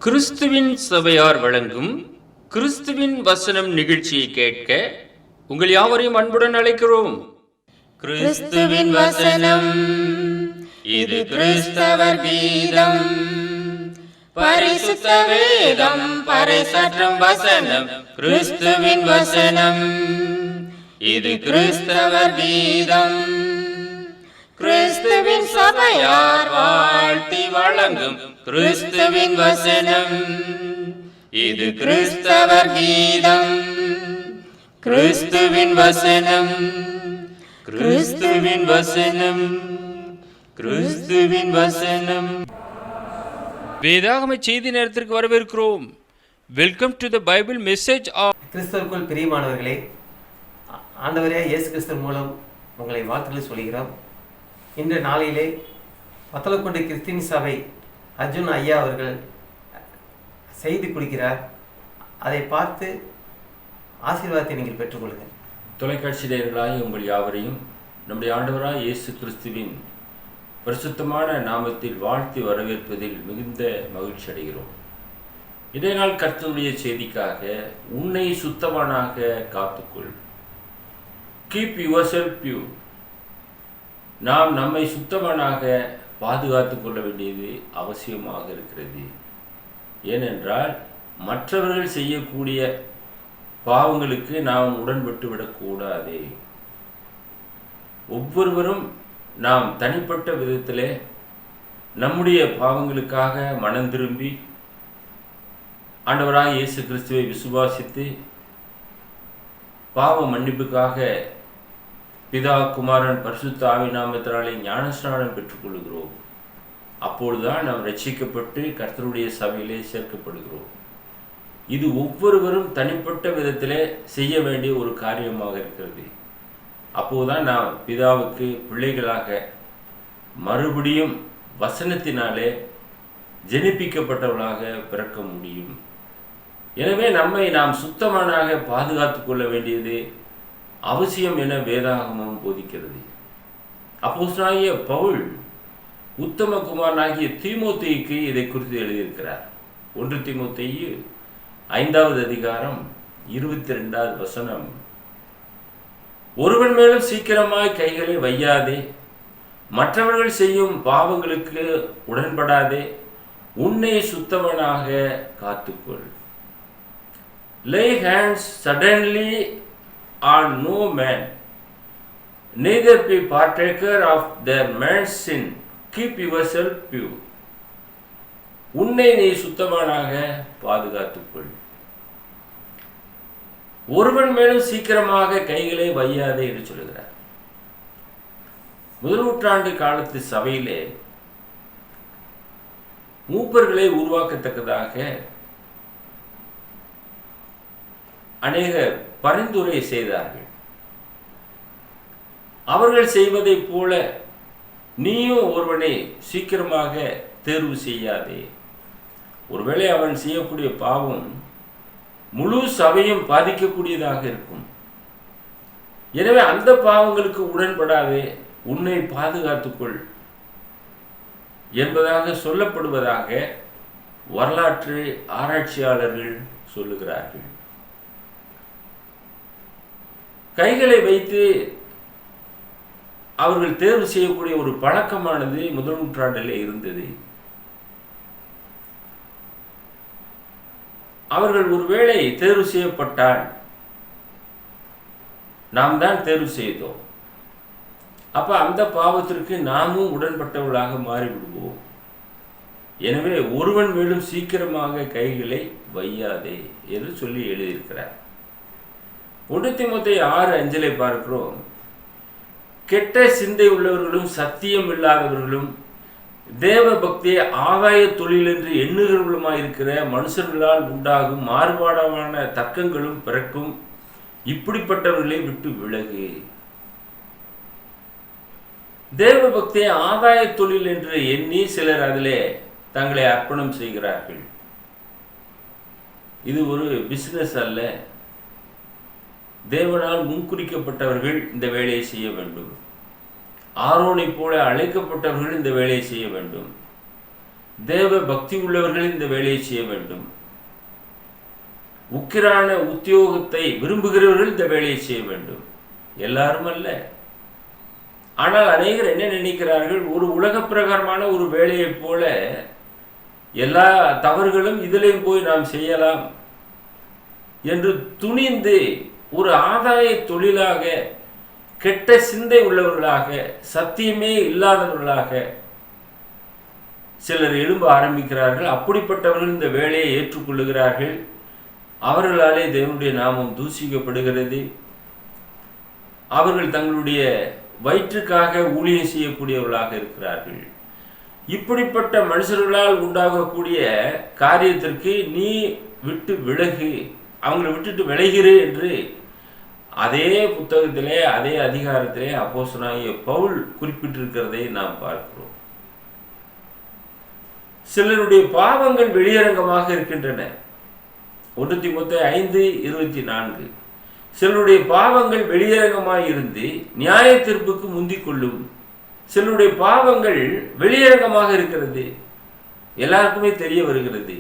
கிறிஸ்துவின் சபையார் வழங்கும் கிறிஸ்துவின் வசனம் நிகழ்ச்சியை கேட்க உங்கள் யாவரையும் அன்புடன் அழைக்கிறோம். கிறிஸ்துவின் வசனம், இது கிறிஸ்தவர் கீதம். பரிசுத்த வேதம் பறைசாற்றும் வசனம், கிறிஸ்துவின் வசனம், இது கிறிஸ்தவர் கீதம். கிறிஸ்துவின் சபையார் வாழ்த்தி வழங்கும் கிறிஸ்துவின் வசனம், இது கிறிஸ்தவர் கீதம். கிறிஸ்துவின் வசனம், கிறிஸ்துவின் வசனம், கிறிஸ்துவின் வசனம். வேதாகம செய்தி நேரத்திற்கு வரவேற்கிறோம். Welcome to the Bible message of. கிறிஸ்தவருக்குள் பிரியமானவர்களே, ஆண்டவரே இயேசு கிறிஸ்து மூலம் உங்களை வாழ்த்துக்களை சொல்கிறோம். இன்று நாளிலே வத்தலக்குண்டு கிறிஸ்டின் சபை அர்ஜுன் ஐயா அவர்கள் செய்தி கொடுக்கிறார். அதை பார்த்து ஆசீர்வாதத்தை நீங்கள் பெற்றுக்கொள்ளுங்கள். தொலைக்காட்சி நேயர்களாய் உங்கள் யாவரையும் நம்முடைய ஆண்டவராய் இயேசு கிறிஸ்துவின் பரிசுத்தமான நாமத்தில் வாழ்த்தி வரவேற்பதில் மிகுந்த மகிழ்ச்சி அடைகிறோம். இன்றைய நாள் கர்த்தருடைய செய்திக்காக உன்னை சுத்தமானாக காத்துக்கொள், கீப் யுவர் செல்ஃப் பியூர். நாம் நம்மை சுத்தமானாக பாதுகாத்து கொள்ள வேண்டியது அவசியமாக இருக்கிறது. ஏனென்றால் மற்றவர்கள் செய்யக்கூடிய பாவங்களுக்கு நாம் உடன்பட்டு விடக்கூடாது. ஒவ்வொருவரும் நாம் தனிப்பட்ட விதத்திலே நம்முடைய பாவங்களுக்காக மனம் திரும்பி ஆண்டவராக இயேசு கிறிஸ்துவை விசுவாசித்து பாவ மன்னிப்புக்காக பிதா குமாரன் பரிசுத்த ஆவி நாமத்தினாலே ஞானஸ்நானம் பெற்றுக்கொள்கிறோம். அப்பொழுதுதான் நாம் ரட்சிக்கப்பட்டு கர்த்தருடைய சபையிலே சேர்க்கப்படுகிறோம். இது ஒவ்வொருவரும் தனிப்பட்ட விதத்திலே செய்ய வேண்டிய ஒரு காரியமாக இருக்கிறது. அப்போதுதான் நாம் பிதாவுக்கு பிள்ளைகளாக மறுபடியும் வசனத்தினாலே ஜெனிப்பிக்கப்பட்டவர்களாக பிறக்க முடியும். எனவே நம்மை நாம் சுத்தமானாக பாதுகாத்து கொள்ள வேண்டியது அவசியம் என வேதாகமம் போதிக்கிறது. அப்போஸ்தலனாகிய பவுல் உத்தம குமாரனாகிய தீமோத்தேயுக்கு இதை குறித்து எழுதியிருக்கிறார். 1 தீமோத்தேயு 5வது அதிகாரம் 22வது வசனம், ஒருவன் மேலும் சீக்கிரமாய் கைகளை வையாதே, மற்றவர்கள் செய்யும் பாவங்களுக்கு உடன்படாதே, உன்னை சுத்தவனாக காத்துக்கொள். Lay hands suddenly on no man, neither be partaker of their man's sin, keep yourself pure. உன்னை நீ சுத்தமானாக பாதுகாத்துக்கொள். ஒருவன் மேலும் சீக்கிரமாக கைகளை வையாதே என்று சொல்கிறார். முதல் நூற்றாண்டு காலத்து சபையிலே மூப்பர்களை உருவாக்கத்தக்கதாக அநேக பரிந்துரை செய்தார்கள். அவர்கள் செய்வதைப் போல நீயும் ஒருவனை சீக்கிரமாக தேர்வு செய்யாதே. ஒருவேளை அவன் செய்யக்கூடிய பாவம் முழு சபையும் பாதிக்கக்கூடியதாக இருக்கும். எனவே அந்த பாவங்களுக்கு உடன்படாதே, உன்னை பாதுகாத்துக்கொள் என்பதாக சொல்லப்படுவதாக வரலாற்று ஆராய்ச்சியாளர்கள் சொல்லுகிறார்கள். கைகளை வைத்து அவர்கள் தேர்வு செய்யக்கூடிய ஒரு பழக்கமானது முதல் நூற்றாண்டில் இருந்தது. அவர்கள் ஒருவேளை தேர்வு செய்யப்பட்டால் நாம் தான் தேர்வு செய்தோம், அப்ப அந்த பாவத்திற்கு நாமும் உடன்பட்டவர்களாக மாறிவிடுவோம். எனவே ஒருவன் மேலும் சீக்கிரமாக கைகளை வையாதே என்று சொல்லி எழுதியிருக்கிறார். 1 தீமோத்தேயு 6:5 பார்க்கிறோம், கெட்ட சிந்தை உள்ளவர்களும் சத்தியம் இல்லாதவர்களும் தேவ பக்தியை ஆதாய தொழில் என்று எண்ணுகிறவர்களுமாயிருக்கிற மனுஷர்களால் உண்டாகும் மாறுபாடான தர்க்கங்களும் பிறக்கும், இப்படிப்பட்டவர்களை விட்டு விலகு. தேவ பக்தியை ஆதாய தொழில் என்று எண்ணி சிலர் அதிலே தங்களை அர்ப்பணம் செய்கிறார்கள். இது ஒரு பிசினஸ் அல்ல. தேவனால் முன்குறிக்கப்பட்டவர்கள் இந்த வேலையை செய்ய வேண்டும். ஆரோனை போல அழைக்கப்பட்டவர்கள் இந்த வேலையை செய்ய வேண்டும். தேவ பக்தி உள்ளவர்கள் இந்த வேலையை செய்ய வேண்டும். உக்கிரான உத்தியோகத்தை விரும்புகிறவர்கள் இந்த வேலையை செய்ய வேண்டும். எல்லாரும் அல்ல. ஆனால் அநேகர் என்ன நினைக்கிறார்கள், ஒரு உலக பிரகாரமான ஒரு வேலையைப் போல எல்லா தவறுகளும் இதிலையும் போய் நாம் செய்யலாம் என்று துணிந்து ஒரு ஆதாய தொழிலாக, கெட்ட சிந்தை உள்ளவர்களாக, சத்தியமே இல்லாதவர்களாக சிலர் எழும்ப ஆரம்பிக்கிறார்கள். அப்படிப்பட்டவர்கள் இந்த வேலையை ஏற்றுக்கொள்ளுகிறார்கள். அவர்களாலே தேவனுடைய நாமம் தூசிக்கப்படுகிறது. அவர்கள் தங்களுடைய வயிற்றுக்காக ஊழியம் செய்யக்கூடியவர்களாக இருக்கிறார்கள். இப்படிப்பட்ட மனுஷர்களால் உண்டாகக்கூடிய காரியத்திற்கு நீ விட்டு விலகு, அவங்களை விட்டுட்டு விலகிறே என்று அதே புத்தகத்திலே, அதே அதிகாரத்திலே அப்போஸ்தலனாகிய பவுல் குறிப்பிட்டிருக்கிறதை நாம் பார்க்கிறோம். சிலருடைய பாவங்கள் வெளியரங்கமாக இருக்கின்றன. 1 தீமோத்தேயு 5:24. சிலருடைய பாவங்கள் வெளியரங்கமாய் இருந்து நியாய தீர்ப்புக்கு முந்திக் கொள்ளும். சிலருடைய பாவங்கள் வெளியரங்கமாக இருக்கிறது, எல்லாருக்குமே தெரிய வருகிறது.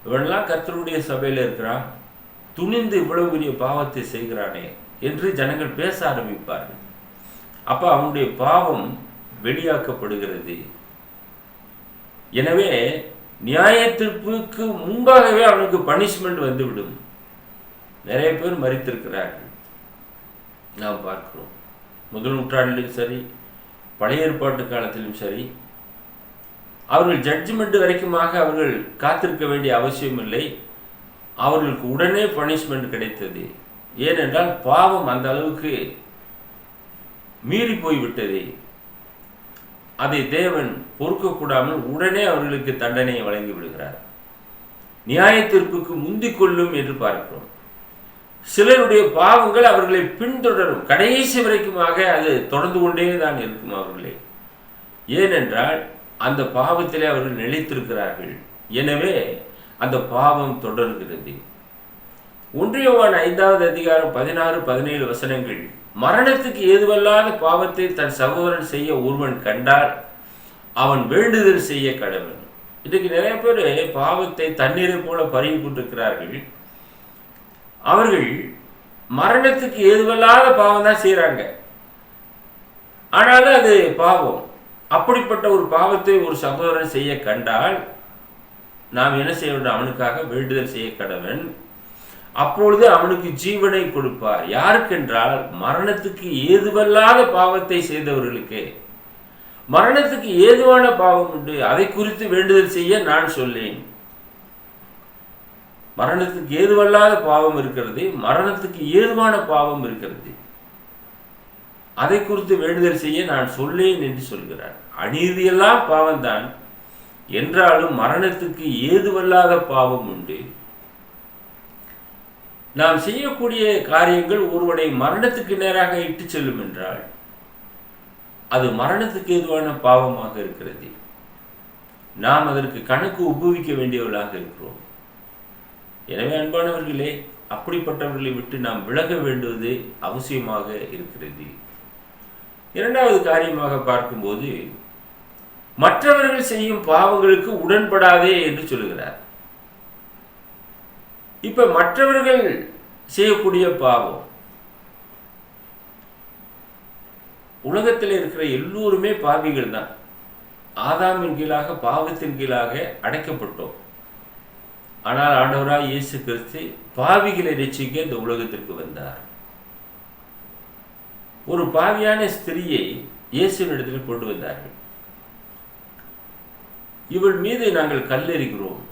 இவனெல்லாம் கர்த்தருடைய சபையில் இருக்கிறான், துணிந்து இவ்வளவு பெரிய பாவத்தை செய்கிறானே என்று ஜனங்கள் பேச ஆரம்பிப்பார்கள். அப்ப அவனுடைய பாவம் வெளியாக்கப்படுகிறது. எனவே நியாய தீர்ப்புக்கு முன்பாகவே அவனுக்கு பனிஷ்மெண்ட் வந்துவிடும். நிறைய பேர் மரித்திருக்கிறார்கள், நாம் பார்க்கிறோம். முதல் நூற்றாண்டிலும் சரி, பழைய ஏற்பாட்டு காலத்திலும் சரி, அவர்கள் ஜட்ஜ்மெண்ட் வரைக்குமாக அவர்கள் காத்திருக்க வேண்டிய அவசியம் இல்லை. அவர்களுக்கு உடனே பனிஷ்மெண்ட் கிடைத்தது. ஏனென்றால் பாவம் அந்த அளவுக்கு மீறி போய்விட்டது. அதை தேவன் பொறுக்கக்கூடாமல் உடனே அவர்களுக்கு தண்டனையை வழங்கி விடுகிறார். நியாய தீர்ப்புக்கு முந்திக் கொள்ளும் என்று பார்க்கிறோம். சிலருடைய பாவங்கள் அவர்களை பின்தொடரும், கடைசி வரைக்குமாக அது தொடர்ந்து கொண்டே தான் இருக்கும் அவர்களே. ஏனென்றால் அந்த பாவத்திலே அவர்கள் நிலைத்திருக்கிறார்கள். எனவே அந்த பாவம் தொடர்கிறது. 1 யோவான் 5வது அதிகாரம் 16-17 வசனங்கள், மரணத்துக்கு ஏதுவல்லாத பாவத்தை தன் சகோதரன் செய்ய ஒருவன் கண்டால் அவன் வேண்டுதல் செய்ய கடவன். இன்றைக்கு நிறைய பேர் பாவத்தை தண்ணீரை போல பருகி கொண்டிருக்கிறார்கள். அவர்கள் மரணத்துக்கு ஏதுவல்லாத பாவம் தான் செய்யறாங்க, ஆனாலும் அது பாவம். அப்படிப்பட்ட ஒரு பாவத்தை ஒரு சகோதரன் செய்ய கண்டால் நாம் என்ன செய்ய வேண்டும்? அவனுக்காக வேண்டுதல் செய்ய கடவன். அப்பொழுது அவனுக்கு ஜீவனை கொடுப்பார். யாருக்கென்றால் மரணத்துக்கு ஏதுவல்லாத பாவத்தை செய்தவர்களுக்கு. மரணத்துக்கு ஏதுவான பாவம் உண்டு, அதை குறித்து வேண்டுதல் செய்ய நான் சொல்லேன். மரணத்துக்கு ஏதுவல்லாத பாவம் இருக்கிறது, மரணத்துக்கு ஏதுவான பாவம் இருக்கிறது. அதை குறித்து வேண்டுதல் செய்ய நான் சொல்லேன் என்று சொல்கிறார். அநீதியெல்லாம் பாவம்தான், என்றாலும் மரணத்துக்கு ஏதுவல்லாத பாவம் உண்டு. நாம் செய்யக்கூடிய காரியங்கள் ஒருவனை மரணத்துக்கு நேராக இட்டு செல்லும் என்றால் அது மரணத்துக்கு ஏதுவான பாவமாக இருக்கிறது. நாம் அதற்கு கணக்கு உபயோகிக்க வேண்டியவர்களாக இருக்கிறோம். எனவே அன்பானவர்களே, அப்படிப்பட்டவர்களை விட்டு நாம் விலக வேண்டுவது அவசியமாக இருக்கிறது. இரண்டாவது காரியமாக பார்க்கும்போது, மற்றவர்கள் செய்யும் பாவங்களுக்கு உடன்படாதே என்று சொல்லுகிறார். இப்ப மற்றவர்கள் செய்யக்கூடிய பாவம், உலகத்தில் இருக்கிற எல்லோருமே பாவிகள் தான். ஆதாமின் கீழாக, பாவத்தின் கீழாக அடைக்கப்பட்டோம். ஆனால் ஆண்டவராய் இயேசு கிறிஸ்து பாவிகளை ரட்சிக்க இந்த உலகத்திற்கு வந்தார். ஒரு பாவியான ஸ்திரியை இயேசுவினிடத்தில் கொண்டு வந்தார்கள். இவள் மீது நாங்கள் கல்லெறிகிறோம்.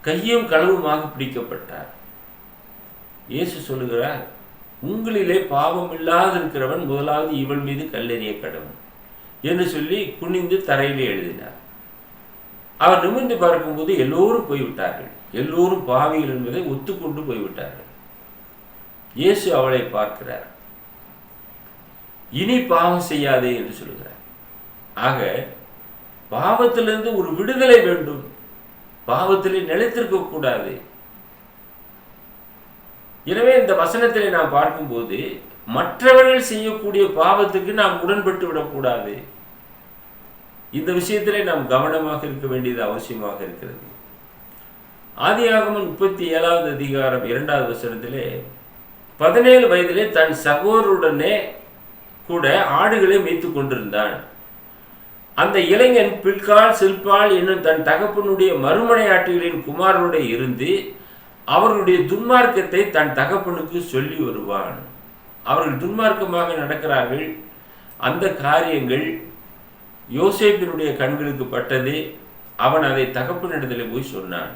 கையும் களவுமாக பிடிக்கப்பட்டார். இயேசு சொல்லுகிறார், உங்களிலே பாவம் இல்லாது இருக்கிறவன் முதலாவது இவள் மீது கல்லெறிய கடவுள் என்று சொல்லி குனிந்து தரையிலே எழுதினார். அவர் நிமிர்ந்து பார்க்கும்போது எல்லோரும் போய்விட்டார்கள். எல்லோரும் பாவிகள் என்பதை ஒத்துக்கொண்டு போய்விட்டார்கள். இயேசு அவளை பார்க்கிறார். இனி பாவம் செய்யாதே என்று சொல்கிறார். ஆக பாவத்திலிருந்து ஒரு விடுதலை வேண்டும். பாவத்திலே நிலைத்திருக்க கூடாது. எனவே இந்த வசனத்திலே நாம் பார்க்கும்போது மற்றவர்கள் செய்யக்கூடிய பாவத்துக்கு நாம் உடன்பட்டு விடக்கூடாது. இந்த விஷயத்திலே நாம் கவனமாக இருக்க வேண்டியது அவசியமாக இருக்கிறது. ஆதியாகமம் 37வது அதிகாரம் 2வது வசனத்திலே 17 வயதிலே தன் சகோதரருடனே கூட ஆடுகளை மேய்த்து கொண்டிருந்தான். அந்த இளைஞன் பில்காள் சில்பாள் என்னும் தன் தகப்பனுடைய மறுமனையாட்டிகளின் குமாரனுடைய இருந்து அவர்களுடைய துன்மார்க்கத்தை தன் தகப்பனுக்கு சொல்லி வருவான். அவர்கள் துன்மார்க்கமாக நடக்கிறார்கள். அந்த காரியங்கள் யோசேப்பினுடைய கண்களுக்கு பட்டது. அவன் அதை தகப்பனிடத்தில் போய் சொன்னான்.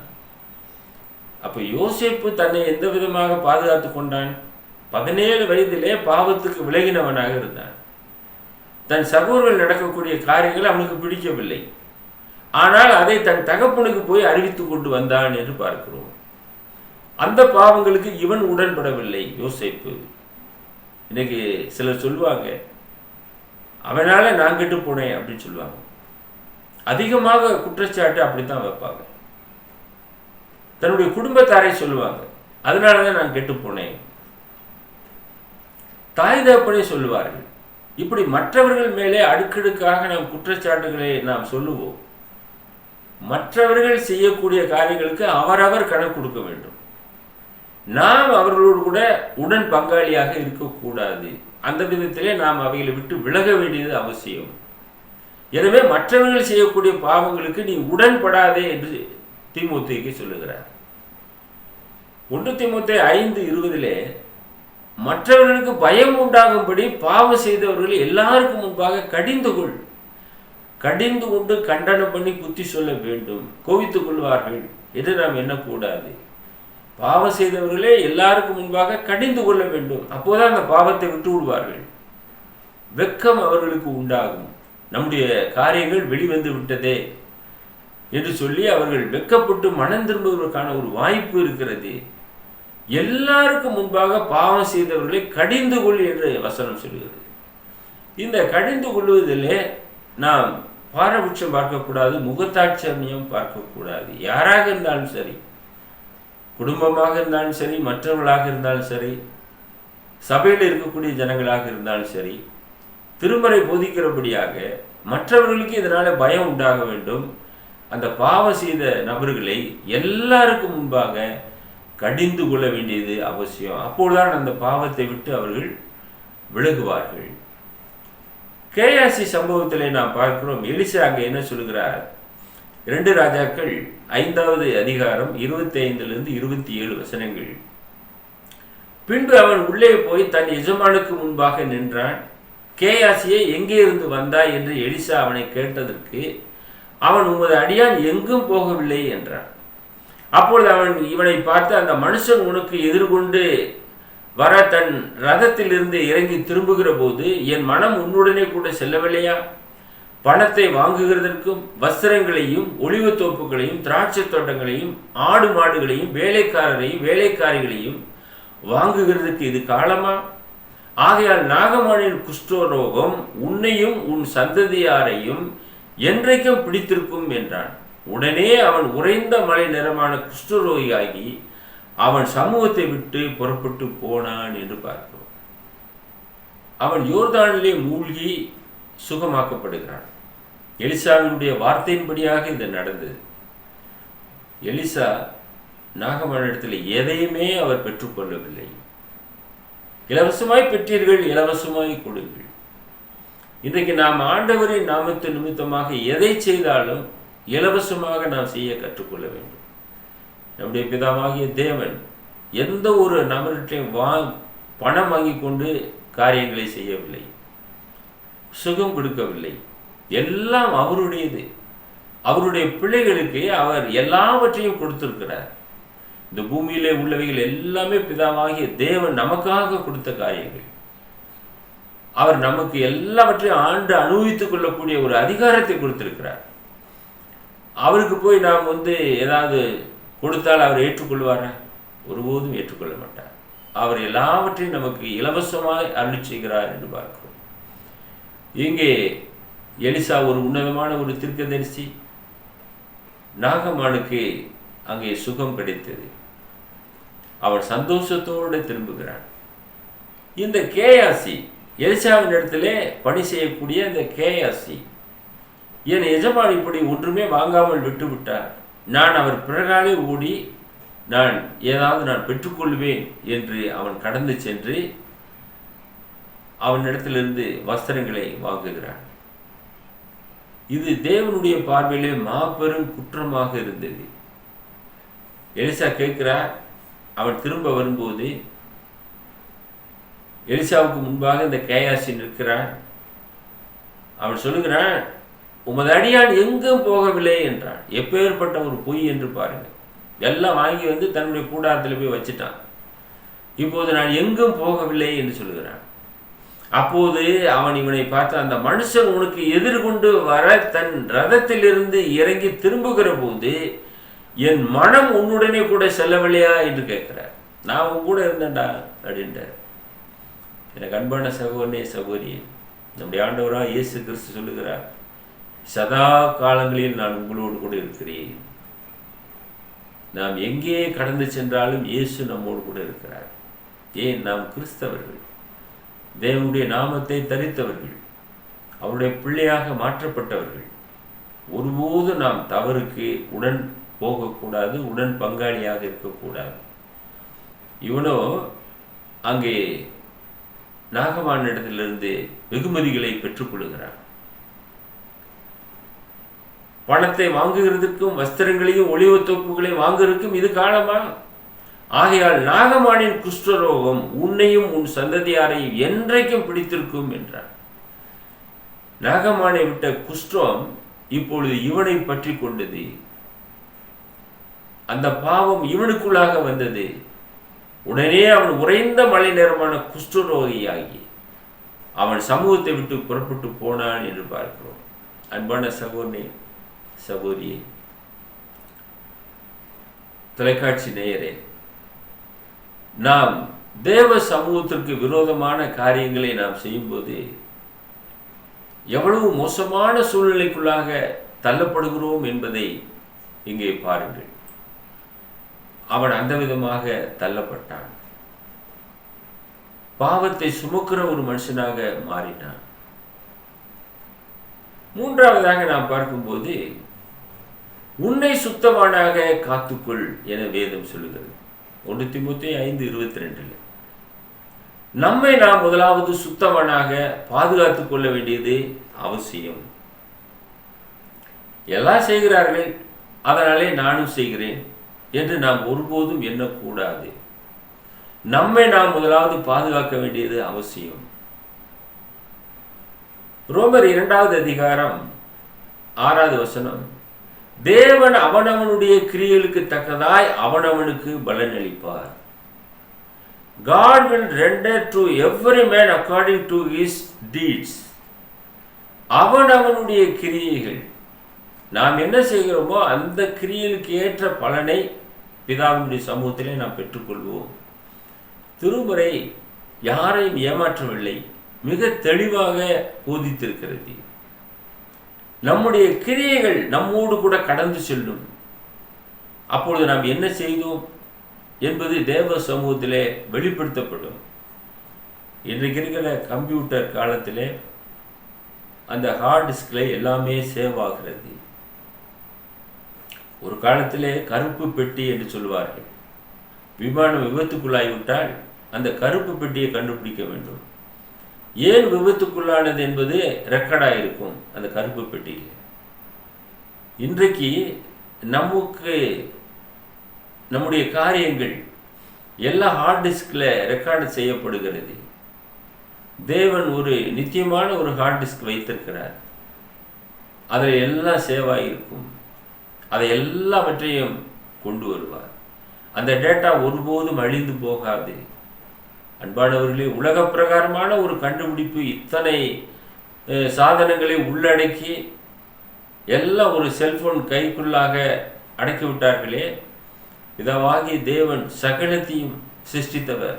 அப்போ யோசேப்பு தன்னை எந்த விதமாக பாதுகாத்து கொண்டான்? 17 வயதிலே பாவத்துக்கு விலகினவனாக இருந்தான். தன் சகோதரர்கள் நடக்கக்கூடிய காரியங்கள் அவனுக்கு பிடிக்கவில்லை. ஆனால் அதை தன் தகப்பனுக்கு போய் அறிவித்து கொண்டு வந்தான் என்று பார்க்கிறோம். அந்த பாவங்களுக்கு இவன் உடன்படவில்லை யோசேப்பு. இன்னைக்கு சிலர் சொல்லுவாங்க, அவனால நான் கெட்டு போனேன் அப்படின்னு சொல்லுவாங்க. அதிகமாக குற்றச்சாட்டு அப்படித்தான் வைப்பாங்க. தன்னுடைய குடும்பத்தாரை சொல்லுவாங்க, அதனாலதான் நான் கெட்டு போனேன். தாய் தகப்பனே சொல்லுவார்கள். இப்படி மற்றவர்கள் மேலே அடுக்கடுக்காக நாம் குற்றச்சாட்டுகளை நாம் சொல்லுவோம். மற்றவர்கள் செய்யக்கூடிய காரியங்களுக்கு அவரவர் கணக்கு கொடுக்க வேண்டும். நாம் அவர்களோடு கூட உடன் பங்காளியாக இருக்கக்கூடாது. அந்த விதத்திலே நாம் அவைகளை விட்டு விலக வேண்டியது அவசியம். எனவே மற்றவர்கள் செய்யக்கூடிய பாவங்களுக்கு நீ உடன்படாதே என்று தீமோத்தேயுக்கு சொல்லுகிறார். 1 தீமோத்தேயு 5:20 மற்றவர்களுக்கு பயம் உண்டாகும்படி பாவம் செய்தவர்கள் எல்லாருக்கும் முன்பாக கடிந்து கொண்டு கண்டனம் பண்ணி புத்தி சொல்ல வேண்டும். கோவித்துக் கொள்வார்கள் என்று நாம் எண்ணக்கூடாது. பாவம் செய்தவர்களே எல்லாருக்கும் முன்பாக கடிந்து கொள்ள வேண்டும். அப்போதான் அந்த பாவத்தை விட்டு விடுவார்கள். வெட்கம் அவர்களுக்கு உண்டாகும். நம்முடைய காரியங்கள் வெளிவந்து விட்டதே என்று சொல்லி அவர்கள் வெட்கப்பட்டு மனம் திரும்புவதற்கான ஒரு வாய்ப்பு இருக்கிறது. எல்லாருக்கும் முன்பாக பாவம் செய்தவர்களை கடிந்து கொள் என்று வசனம் சொல்கிறது. இந்த கடிந்து கொள்வதிலே நாம் பாரபட்சம் பார்க்கக்கூடாது, முகத்தாட்சமியம் பார்க்கக்கூடாது. யாராக இருந்தாலும் சரி, குடும்பமாக இருந்தாலும் சரி, மற்றவர்களாக இருந்தாலும் சரி, சபையில் இருக்கக்கூடிய ஜனங்களாக இருந்தாலும் சரி, திருமறை போதிக்கிறபடியாக மற்றவர்களுக்கு இதனால பயம் உண்டாக வேண்டும். அந்த பாவம் செய்த நபர்களை எல்லாருக்கும் முன்பாக கடிந்து கொள்ள வேண்டியது அவசியம். அப்பொழுதுதான் அந்த பாவத்தை விட்டு அவர்கள் விலகுவார்கள். கேயாசி சம்பவத்திலே நாம் பார்க்கிறோம். எலிசா அங்கே என்ன சொல்கிறார்? 2 ராஜாக்கள் 5வது அதிகாரம் 25 27 வசனங்கள். பின்பு அவன் உள்ளே போய் தன் எஜமானுக்கு முன்பாக நின்றான். கேயாசியே எங்கே இருந்து வந்தாய் என்று எலிசா அவனை கேட்டதற்கு அவன் உமது அடியான் எங்கும் போகவில்லை என்றான். அப்பொழுது அவன் இவனை பார்த்து, அந்த மனுஷன் உனக்கு எதிர்கொண்டு வர தன் ரதத்திலிருந்து இறங்கி திரும்புகிற போது என் மனம் உன்னுடனே கூட செல்லவில்லையா? பணத்தை வாங்குகிறதற்கும் வஸ்திரங்களையும் ஒலிவ தோப்புகளையும் திராட்சை தோட்டங்களையும் ஆடு மாடுகளையும் வேலைக்காரரையும் வேலைக்காரிகளையும் வாங்குகிறதுக்கு இது காலமா? ஆகையால் நாகமானின் குஷ்டரோகம் உன்னையும் உன் சந்ததியாரையும் என்றைக்கும் பிடித்திருக்கும் என்றான். உடனே அவன் உறைந்த மலை நிறமான குஷ்டரோகியாகி அவன் சமூகத்தை விட்டு புறப்பட்டு போனான் என்று பார்க்கிறோம். அவன் யோர்தானிலே மூழ்கி சுகமாக்கப்படுகிறான். எலிசாவினுடைய வார்த்தையின்படியாக இது நடந்தது. எலிசா நாகமானிடத்தில் எதையுமே அவர் பெற்றுக்கொள்ளவில்லை. இலவசமாய் பெற்றீர்கள், இலவசமாய் கொடுங்கள். இன்றைக்கு நாம் ஆண்டவரின் நாமத்து நிமித்தமாக எதை செய்தாலும் இலவசமாக நாம் செய்ய கற்றுக்கொள்ள வேண்டும். நம்முடைய பிதாவாகிய தேவன் எந்த ஒரு நபர்கிட்டையும் பணம் வாங்கி கொண்டு காரியங்களை செய்யவில்லை, சுகம் கொடுக்கவில்லை. எல்லாம் அவருடையது. அவருடைய பிள்ளைகளுக்கு அவர் எல்லாவற்றையும் கொடுத்திருக்கிறார். இந்த பூமியிலே உள்ளவைகள் எல்லாமே பிதாவாகிய தேவன் நமக்காக கொடுத்த காரியங்கள். அவர் நமக்கு எல்லாவற்றையும் ஆண்டு அனுபவித்துக் கொள்ளக்கூடிய ஒரு அதிகாரத்தை கொடுத்திருக்கிறார். அவருக்கு போய் நாம் ஏதாவது கொடுத்தால் அவர் ஏற்றுக்கொள்வாரா? ஒருபோதும் ஏற்றுக்கொள்ள மாட்டார். அவர் எல்லாவற்றையும் நமக்கு இலவசமாய் அருள் செய்கிறார் என்று பார்க்கிறோம். இங்கே எலிசா ஒரு உன்னதமான ஒரு தீர்க்கதரிசி. நாகமானுக்கு அங்கே சுகம் கிடைத்தது. அவன் சந்தோஷத்தோடு திரும்புகிறான். இந்த கேயாசி, எலிசாவின் இடத்திலே பணி செய்யக்கூடிய இந்த கேயாசி, என் எஜமான் இப்படி ஒன்றுமே வாங்காமல் விட்டு விட்டார். நான் அவர் பிறகாலே ஓடி நான் ஏதாவது நான் பெற்றுக்கொள்வேன் என்று அவன் கடந்து சென்று அவனிடத்திலிருந்து வஸ்திரங்களை வாங்குகிறான். இது தேவனுடைய பார்வையிலே மாபெரும் குற்றமாக இருந்தது. எலிசா கேட்கிறார். அவன் திரும்ப வரும்போது எலிசாவுக்கு முன்பாக இந்த கேயாசி நிற்கிறான். அவன் சொல்லுகிறான், உமது அடியான் எங்கும் போகவில்லை என்றான். எப்பேற்பட்ட ஒரு பொய் என்று பாருங்க. எல்லாம் வாங்கி வந்து தன்னுடைய கூடாரத்தில் போய் வச்சுட்டான். இப்போது நான் எங்கும் போகவில்லை என்று சொல்லுகிறான். அப்போது அவன் இவனை பார்த்து, அந்த மனுஷன் உனக்கு எதிர்கொண்டு வர தன் ரதத்திலிருந்து இறங்கி திரும்புகிற போது என் மனம் உன்னுடனே கூட செல்லவில்லையா என்று கேட்கிறார். நான் உன் கூட இருந்தேன்டா அப்படின்றார். எனக்கு அன்பான சகோதரனே சகோதரி, நம்முடைய ஆண்டவராக இயேசு கிறிஸ்து சொல்லுகிறார், சதா காலங்களில் நான் உங்களோடு கூட இருக்கிறேன். நாம் எங்கே கடந்து சென்றாலும் இயேசு நம்மோடு கூட இருக்கிறார். ஏன்? நாம் கிறிஸ்தவர்கள், தேவனுடைய நாமத்தை தரித்தவர்கள், அவருடைய பிள்ளையாக மாற்றப்பட்டவர்கள். ஒருபோது நாம் தவறுக்கு உடன் போகக்கூடாது, உடன் பங்காளியாக இருக்கக்கூடாது. இவனோ அங்கே நாகமானிடத்திலிருந்து வெகுமதிகளை பெற்றுக்கொள்கிறான். பணத்தை வாங்குகிறதுக்கும் வஸ்திரங்களையும் ஒளிவு தொப்புகளையும் வாங்குறதுக்கும் இது காலமா? ஆகையால் நாகமானின் குஷ்டரோகம் உன்னையும் உன் சந்ததியாரையும் என்றைக்கும் பிடித்திருக்கும் என்றார். நாகமானை விட்ட குஷ்டம் இப்பொழுது இவனை பற்றி கொண்டது. அந்த பாவம் இவனுக்குள்ளாக வந்தது. உடனே அவன் உறைந்த மழை நேரமான குஷ்டரோகியாகி அவன் சமூகத்தை விட்டு புறப்பட்டு போனான் என்று பார்க்கிறோம். அன்பான சகோதரனே சகோதரியே, தொலைக்காட்சி நேயரே, நாம் தேவ சமூகத்திற்கு விரோதமான காரியங்களை நாம் செய்யும்போது எவ்வளவு மோசமான சூழ்நிலைக்குள்ளாக தள்ளப்படுகிறோம் என்பதை இங்கே பாருங்கள். அவன் அந்த விதமாக தள்ளப்பட்டான். பாவத்தை சுமக்கிற ஒரு மனுஷனாக மாறினான். மூன்றாவதாக நாம் பார்க்கும்போது, உன்னை சுத்தவானாக காத்துக்கொள் என வேதம் சொல்லுகிறது. 1 தீமோத்தேயு 5:22. நம்மை நாம் முதலாவது சுத்தவானாக பாதுகாத்துக் கொள்ள வேண்டியது அவசியம். எல்லாம் செய்கிறார்கள், அதனாலே நானும் செய்கிறேன் என்று நாம் ஒருபோதும் எண்ணக்கூடாது. நம்மை நாம் முதலாவது பாதுகாக்க வேண்டியது அவசியம். ரோமர் 2வது அதிகாரம் 6வது வசனம், தேவன் அவனவனுடைய கிரியைகளுக்கு தக்கதாய் அவனவனுக்கு பலன் அளிப்பார். God will render to every man according to his deeds. அவனவனுடைய கிரியைகள், நாம் என்ன செய்கிறோமோ அந்த கிரியைகளுக்கு ஏற்ற பலனை பிதாவினுடைய சமூகத்திலே நாம் பெற்றுக்கொள்வோம். திருமுறை யாரையும் ஏமாற்றவில்லை, மிக தெளிவாக போதித்திருக்கிறது. நம்முடைய கிரியைகள் நம்மோடு கூட கடந்து செல்லும். அப்பொழுது நாம் என்ன செய்தோம் என்பது தேவ சமூகத்திலே வெளிப்படுத்தப்படும். இன்றைக்கு இருக்கிற கம்ப்யூட்டர் காலத்திலே அந்த ஹார்ட் டிஸ்கில் எல்லாமே சேவ் ஆகிறது. ஒரு காலத்திலே கருப்பு பெட்டி என்று சொல்வார்கள். விமானம் விபத்துக்குள்ளாகிவிட்டால் அந்த கருப்பு பெட்டியை கண்டுபிடிக்க வேண்டும். ஏன் விபத்துக்குள்ளானது என்பது ரெக்கார்டாக இருக்கும் அந்த கருப்பு பெட்டியில். இன்றைக்கு நமக்கு நம்முடைய காரியங்கள் எல்லாம் ஹார்ட் டிஸ்கில் ரெக்கார்டு செய்யப்படுகிறது. தேவன் ஒரு நித்தியமான ஒரு ஹார்ட் டிஸ்க் வைத்திருக்கிறார். அதில் எல்லாம் சேவாக இருக்கும். அதை எல்லாவற்றையும் கொண்டு வருவார். அந்த டேட்டா ஒருபோதும் அழிந்து போகாது. அன்பானவர்களே, உலக பிரகாரமான ஒரு கண்டுபிடிப்பு இத்தனை சாதனங்களை உள்ளடக்கி எல்லாம் ஒரு செல்போன் கைக்குள்ளாக அடக்கி விட்டார்களே. இதவாகி தேவன் சகலத்தையும் சிருஷ்டித்தவர்.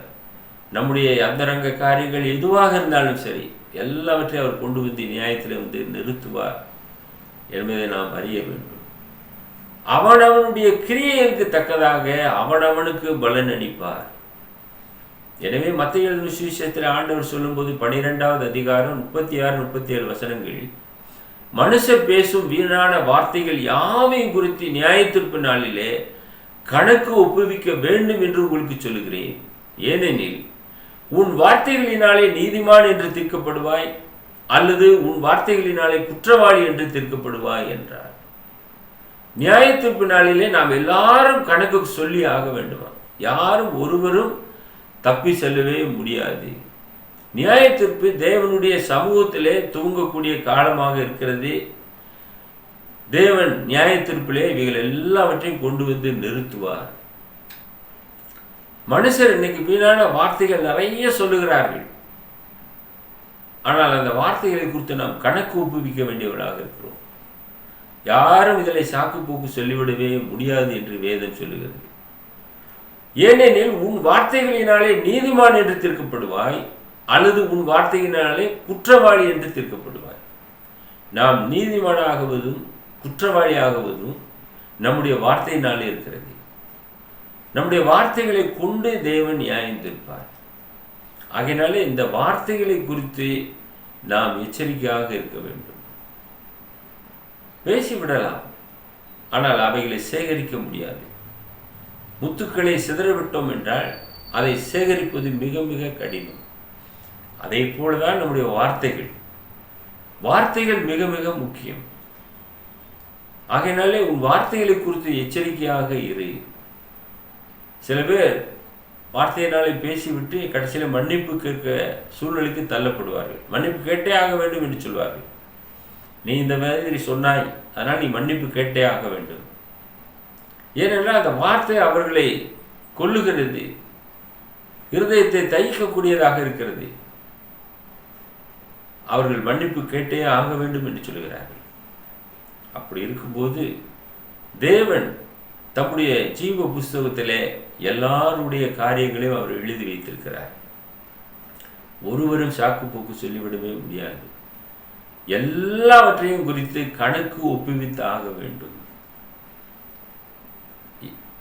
நம்முடைய அந்தரங்க காரியங்கள் எதுவாக இருந்தாலும் சரி, எல்லாவற்றையும் அவர் கொண்டு வந்து நியாயத்தில் வந்து நிறுத்துவார் என்பதை நாம் அறிய வேண்டும். அவனவனுடைய கிரியைகளுக்கு தக்கதாக அவனவனுக்கு பலன் அளிப்பார். எனவே மத்தேயு சுவிசேஷத்தில் ஆண்டவர் சொல்லும்போது 12வது அதிகாரம் 36-37 வசனங்கள், மனுஷர் பேசும் வீணான வார்த்தைகள் யாவையும் குறித்து நியாயத்தீர்ப்பு நாளிலே கணக்கு ஒப்புவிக்க வேண்டும் என்று உங்களுக்கு சொல்லுகிறேன். ஏனெனில் உன் வார்த்தைகளினாலே நீதிமான் என்று தீர்க்கப்படுவாய், அல்லது உன் வார்த்தைகளினாலே குற்றவாளி என்று தீர்க்கப்படுவாய் என்றார். நியாயத்தீர்ப்பு நாளிலே நாம் எல்லாரும் கணக்கு சொல்லி ஆக வேண்டுமா? யாரும் ஒருவரும் தப்பி செல்லவே முடியாது. நியாயத்தீர்ப்பு தேவனுடைய சமூகத்திலே துவங்கக்கூடிய காலமாக இருக்கிறது. தேவன் நியாயத்தீர்ப்பிலே இவைகள் எல்லாவற்றையும் கொண்டு வந்து நிறுத்துவார். மனுஷர் இன்னைக்கு வீணான வார்த்தைகள் நிறைய சொல்லுகிறார்கள். ஆனால் அந்த வார்த்தைகளை குறித்து நாம் கணக்கு ஒப்புவிக்க வேண்டியவர்களாக இருக்கிறோம். யாரும் இதில் சாக்கு போக்கு சொல்லிவிடவே முடியாது என்று வேதம் சொல்லுகிறது. ஏனெனில் உன் வார்த்தைகளினாலே நீதிமான் என்று தீர்க்கப்படுவாய், அல்லது உன் வார்த்தையினாலே குற்றவாளி என்று தீர்க்கப்படுவாய். நாம் நீதிமானாகுவதும் குற்றவாளியாகுவதும் நம்முடைய வார்த்தையினாலே இருக்கிறது. நம்முடைய வார்த்தைகளை கொண்டு தேவன் நியாயம் தீர்ப்பார். ஆகையினாலே இந்த வார்த்தைகளை குறித்து நாம் எச்சரிக்கையாக இருக்க வேண்டும். பேசிவிடலாம், ஆனால் அவைகளை சேகரிக்க முடியாது. முத்துக்களை சிதறவிட்டோம் என்றால் அதை சேகரிப்பது மிக மிக கடினம். அதே போலதான் நம்முடைய வார்த்தைகள் மிக மிக முக்கியம். ஆகையினாலே உன் வார்த்தைகளை குறித்து எச்சரிக்கையாக இரு. சில பேர் வார்த்தையினாலே பேசிவிட்டு கடைசியில் மன்னிப்பு கேட்க சூழ்நிலைக்கு தள்ளப்படுவார்கள். மன்னிப்பு கேட்டே ஆக வேண்டும் என்று சொல்வார்கள். நீ இந்த மாதிரி சொன்னாய், அதனால் நீ மன்னிப்பு கேட்டே ஆக வேண்டும். ஏனென்றால் அந்த வார்த்தை அவர்களை கொல்லுகிறது, இருதயத்தை தைக்கக்கூடியதாக இருக்கிறது. அவர்கள் மன்னிப்பு கேட்டே ஆக வேண்டும் என்று சொல்கிறார்கள். அப்படி இருக்கும்போது தேவன் தம்முடைய ஜீவ புஸ்தகத்திலே எல்லாருடைய காரியங்களையும் அவர் எழுதி வைத்திருக்கிறார். ஒருவரும் சாக்கு போக்கு சொல்லிவிடவே முடியாது. எல்லாவற்றையும் குறித்து கணக்கு ஒப்புவித்து ஆக வேண்டும்.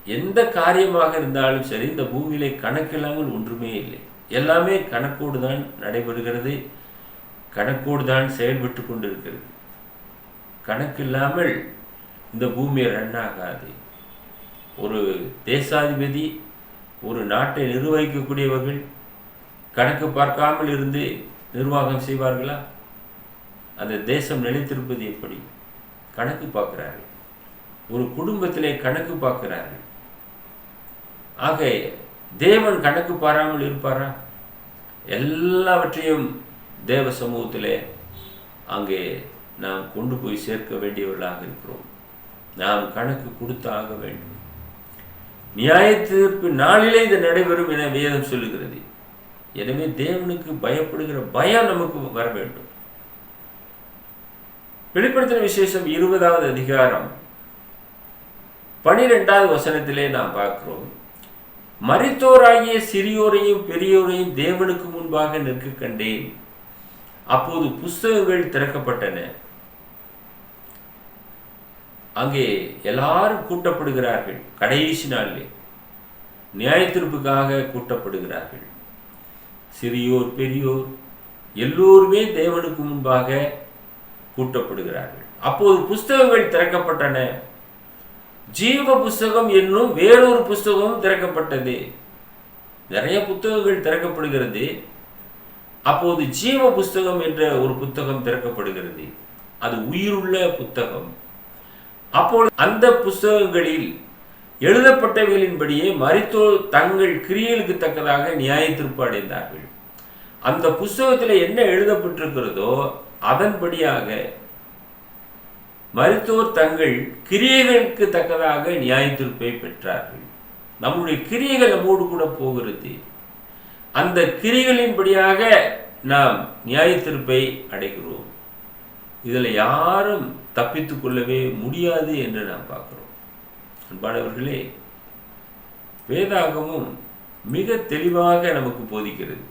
எந்த காரியமாக இருந்தாலும் சரி, இந்த பூமியிலே கணக்கில்லாமல் ஒன்றுமே இல்லை. எல்லாமே கணக்கோடு தான் நடைபெறுகிறது, கணக்கோடு தான் செயல்பட்டு கொண்டிருக்கிறது. கணக்கில்லாமல் இந்த பூமியை ரன் ஆகாது. ஒரு தேசாதிபதி, ஒரு நாட்டை நிர்வகிக்கக்கூடியவர்கள் கணக்கு பார்க்காமல் இருந்து நிர்வாகம் செய்வார்களா? அந்த தேசம் நிலைத்திருப்பது எப்படி? கணக்கு பார்க்கிறார்கள். ஒரு குடும்பத்திலே கணக்கு பார்க்கிறார்கள். ஆக தேவன் கணக்கு பாராமல் இருப்பாரா? எல்லாவற்றையும் தேவ சமூகத்திலே அங்கே நாம் கொண்டு போய் சேர்க்க வேண்டியவர்களாக இருக்கிறோம். நாம் கணக்கு கொடுத்தாக வேண்டும். நியாய தீர்ப்பு நாளிலே இது நடைபெறும் என வேதம் சொல்லுகிறது. எனவே தேவனுக்கு பயப்படுகிற பயம் நமக்கு வர வேண்டும். வெளிப்படுத்தின விசேஷம் 20வது அதிகாரம் 12வது வசனத்திலே நாம் பார்க்கிறோம். மரித்தோராகிய சிறியோரையும் பெரியோரையும் தேவனுக்கு முன்பாக நிற்க கண்டேன். அப்போது புஸ்தகங்கள் திறக்கப்பட்டன. அங்கே எல்லாரும் கூட்டப்படுகிறார்கள். கடைசி நாளிலே நியாயத்தீர்ப்புக்காக கூட்டப்படுகிறார்கள். சிறியோர் பெரியோர் எல்லோருமே தேவனுக்கு முன்பாக கூட்டப்படுகிறார்கள். அப்போது புஸ்தகங்கள் திறக்கப்பட்டன. ஜீவ புஸ்தகம் என்னும் வேறொரு புஸ்தகமும் திறக்கப்பட்டது. நிறைய புத்தகங்கள் திறக்கப்படுகிறது. அப்போது ஜீவ புஸ்தகம் என்ற ஒரு புத்தகம் திறக்கப்படுகிறது. அது உயிருள்ள புத்தகம். அப்போது அந்த புஸ்தகங்களில் எழுதப்பட்டவைகளின்படியே மரித்தோர் தங்கள் கிரியைகளுக்கு தக்கதாக நியாய தீர்ப்பு அடைந்தார்கள். அந்த புஸ்தகத்தில் என்ன எழுதப்பட்டிருக்கிறதோ அதன்படியாக மரித்தோர் தங்கள் கிரியைகளுக்கு தக்கதாக நியாய தீர்ப்பை பெற்றார்கள். நம்முடைய கிரியைகள் நம்மோடு கூட போகிறது. அந்த கிரியைகளின்படியாக நாம் நியாய தீர்ப்பை அடைகிறோம். இதில் யாரும் தப்பித்துக் கொள்ளவே முடியாது என்று நாம் பார்க்கிறோம். அன்பானவர்களே, வேதாகமும் மிக தெளிவாக நமக்கு போதிக்கிறது.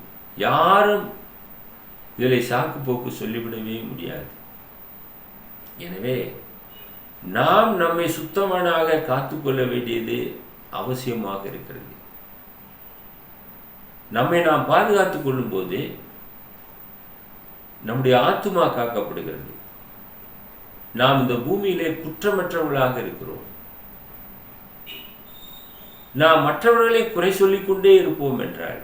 யாரும் இதில் சாக்கு போக்கு சொல்லிவிடவே முடியாது. எனவே நாம் நம்மை சுத்தமானாக காத்துக்கொள்ள வேண்டியது அவசியமாக இருக்கிறது. நம்மை நாம் பாதுகாத்துக் கொள்ளும் போது நம்முடைய ஆத்துமா காக்கப்படுகிறது. நாம் இந்த பூமியிலே குற்றமற்றவர்களாக இருக்கிறோம். நாம் மற்றவர்களை குறை சொல்லிக் கொண்டே இருப்போம் என்றால்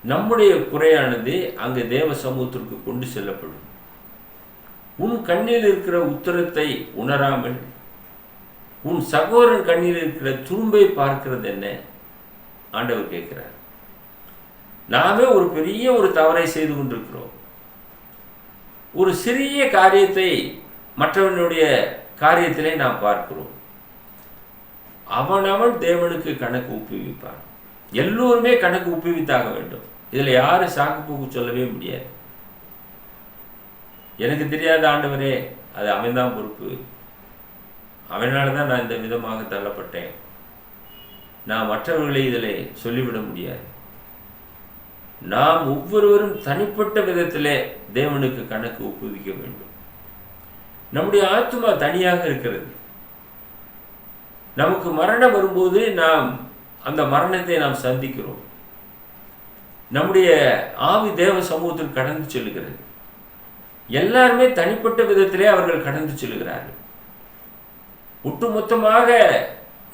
நம்முடைய குறையானது அங்கு தேவ சமூகத்திற்கு கொண்டு செல்லப்படும். உன் கண்ணில் இருக்கிற உத்தரத்தை உணராமல் உன் சகோதரன் கண்ணில் இருக்கிற துரும்பை பார்க்கிறது என்ன? ஆண்டவர் கேட்கிறார். நாமே ஒரு பெரிய ஒரு தவறை செய்து கொண்டிருக்கிறோம். ஒரு சிறிய காரியத்தை மற்றவனுடைய காரியத்திலே நாம் பார்க்கிறோம். அவனவன் தேவனுக்கு கணக்கு ஒப்புவிப்பான். எல்லோருமே கணக்கு ஒப்புவித்தாக வேண்டும். இதில் யாரும் சாக்கு போக்கு சொல்லவே முடியாது. எனக்கு தெரியாத ஆண்டவரே, அது அவன்தான் பொறுப்பு, அவனால தான் நான் இந்த விதமாக தள்ளப்பட்டேன், நான் மற்றவர்களை இதில் சொல்லிவிட முடியாது. நாம் ஒவ்வொருவரும் தனிப்பட்ட விதத்திலே தேவனுக்கு கணக்கு ஒப்புவிக்க வேண்டும். நம்முடைய ஆத்மா தனியாக இருக்கிறது. நமக்கு மரணம் வரும்போது நாம் அந்த மரணத்தை நாம் சந்திக்கிறோம். நம்முடைய ஆவி தேவ சமூகத்தில் கடந்து செல்கிறது. எல்லாருமே தனிப்பட்ட விதத்திலே அவர்கள் கடந்து செல்கிறார்கள். ஒட்டுமொத்தமாக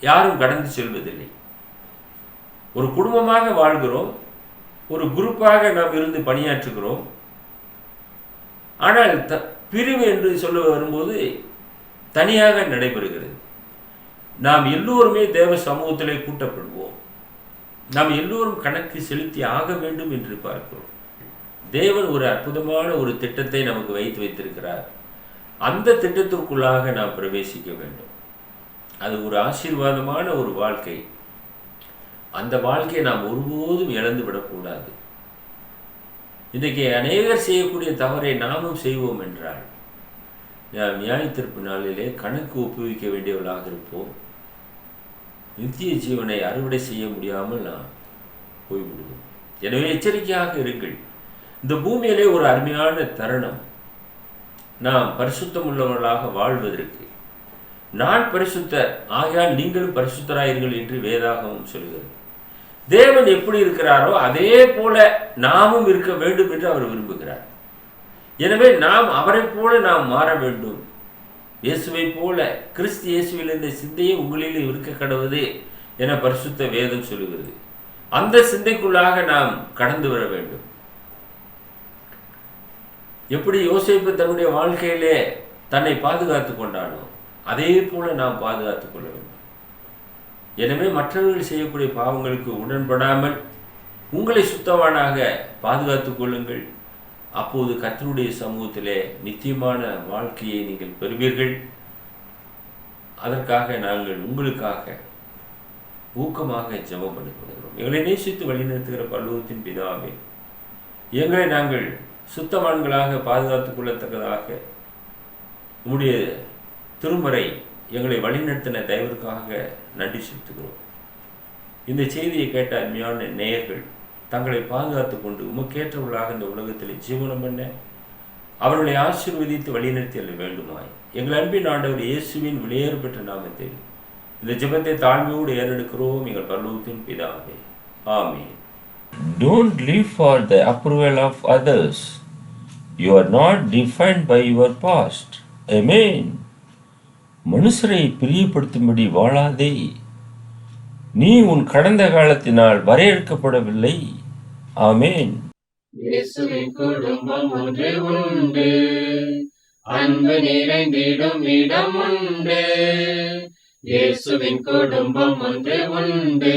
யாரும் கடந்து செல்வதில்லை. ஒரு குடும்பமாக வாழ்கிறோம், ஒரு குரூப்பாக நாம் இருந்து பணியாற்றுகிறோம். ஆனால் பிரிவு என்று சொல்ல வரும்போது தனியாக நடைபெறுகிறது. நாம் எல்லோருமே தேவ சமூகத்திலே கூட்டப்படுவோம். நாம் எல்லோரும் கணக்கு செலுத்தி ஆக வேண்டும் என்று பார்க்கிறோம். தேவன் ஒரு அற்புதமான ஒரு திட்டத்தை நமக்கு வைத்திருக்கிறார். அந்த திட்டத்திற்குள்ளாக நாம் பிரவேசிக்க வேண்டும். அது ஒரு ஆசீர்வாதமான ஒரு வாழ்க்கை. அந்த வாழ்க்கையை நாம் ஒருபோதும் இழந்து விடக்கூடாது. இன்றைக்கு அநேகர் செய்யக்கூடிய தவறை நாமும் செய்வோம் என்றால் நாம் நியாயத்தீர்ப்பு நாளிலே கணக்கு ஒப்புவிக்க வேண்டியவர்களாக இருப்போம். நித்திய ஜீவனை அறுவடை செய்ய முடியாமல் நாம் போய்விடுவோம். எனவே எச்சரிக்கையாக இருங்கள். இந்த பூமியிலே ஒரு அருமையான தருணம். நாம் பரிசுத்தம் உள்ளவர்களாக வாழ்வதற்கு. நான் பரிசுத்தர் ஆகையால் நீங்களும் பரிசுத்தராயிருங்கள் என்று வேதாகமம் சொல்கிறது. தேவன் எப்படி இருக்கிறாரோ அதே போல நாமும் இருக்க வேண்டும் என்று அவர் விரும்புகிறார். எனவே நாம் அவரை போல நாம் மாற வேண்டும். இயேசுவை போல கிறிஸ்து இயேசுவில் இருந்த சிந்தையை உங்களில் இருக்க கடவுது என பரிசுத்த வேதம் சொல்லுகிறது. அந்த சிந்தைக்குள்ளாக நாம் கடந்து வர வேண்டும். எப்படி யோசேப்பு தன்னுடைய வாழ்க்கையிலே தன்னை பாதுகாத்து கொண்டானோ அதே போல நாம் பாதுகாத்துக் கொள்ள வேண்டும். எனவே மற்றவர்கள் செய்யக்கூடிய பாவங்களுக்கு உடன்படாமல் உங்களை சுத்தவானாக பாதுகாத்துக் கொள்ளுங்கள். அப்போது கர்த்தருடைய சமூகத்திலே நித்தியமான வாழ்க்கையை நீங்கள் பெறுவீர்கள். அதற்காக நாங்கள் உங்களுக்காக ஊக்கமாக ஜெபம் பண்ணிக்கொள்கிறோம். எங்களை நேசித்து வழிநடத்துகிற பரலோகத்தின் பிதாவே, எங்களை நாங்கள் சுத்தவான்களாக பாதுகாத்துக் கொள்ளத்தக்கதாக உம்முடைய திருமறை எங்களை வழிநடத்தின தயவிற்காக நன்றி செலுத்துகிறோம். இந்த செய்தியை கேட்ட அருமையான நேயர்கள் தங்களை பாதுகாத்து கொண்டு உமக்கேற்றவர்களாக இந்த உலகத்தில் ஜீவனம் பண்ண அவர்களை ஆசீர்வதித்து வழிநடத்தி அல்ல வேண்டுமாய் எங்கள் அன்பின் ஆண்டவர் இயேசுவின் விலையேறு பெற்ற நாமத்தில் இந்த ஜெபத்தை தாழ்மையோடு ஏறெடுக்கிறோம் எங்கள் பரலோகத்தின் பிதாவே. ஆமென். Don't live for the approval of others. You are not defined by your past. Amen. மனுஷரை பிரியப்படுத்தும்படி வாழாதே. நீ உன் கடந்த காலத்தினால் வரையறுக்கப்படவில்லை. ஆமென். இயேசுவின் குடும்பம் ஒன்று உண்டு, அன்பு நிறைந்திடும் இடம் உண்டு. இயேசுவின் குடும்பம் ஒன்று உண்டு,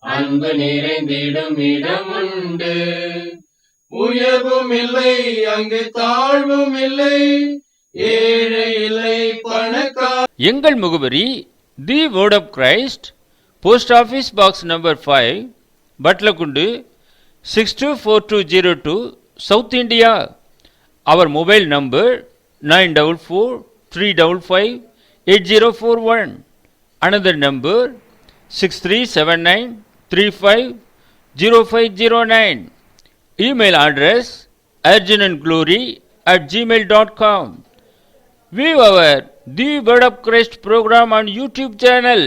அன்பு நிறைந்திடும் இடம் உண்டு. உயர்வும் இல்லை, அங்கு தாழ்வும் இல்லை, ஏழை இல்லை, பணக்கார. எங்கள் முகவரி the Word of Christ, post office box number 5, Batlagundu 624202, south India. அவர் mobile number 9443558041. Another number 6379350509. Email address arjunandglory@gmail.com. View our The Word of Christ program on YouTube channel.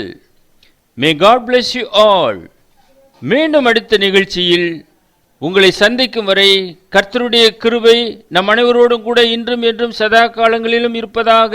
May God bless you all. மீண்டும் அடுத்த நிகழ்ச்சியில் உங்களை சந்திக்கும் வரை கர்த்தருடைய கிருபை நம் அனைவரோடும் கூட இன்றும் என்றும் சதா காலங்களிலும் இருப்பதாக.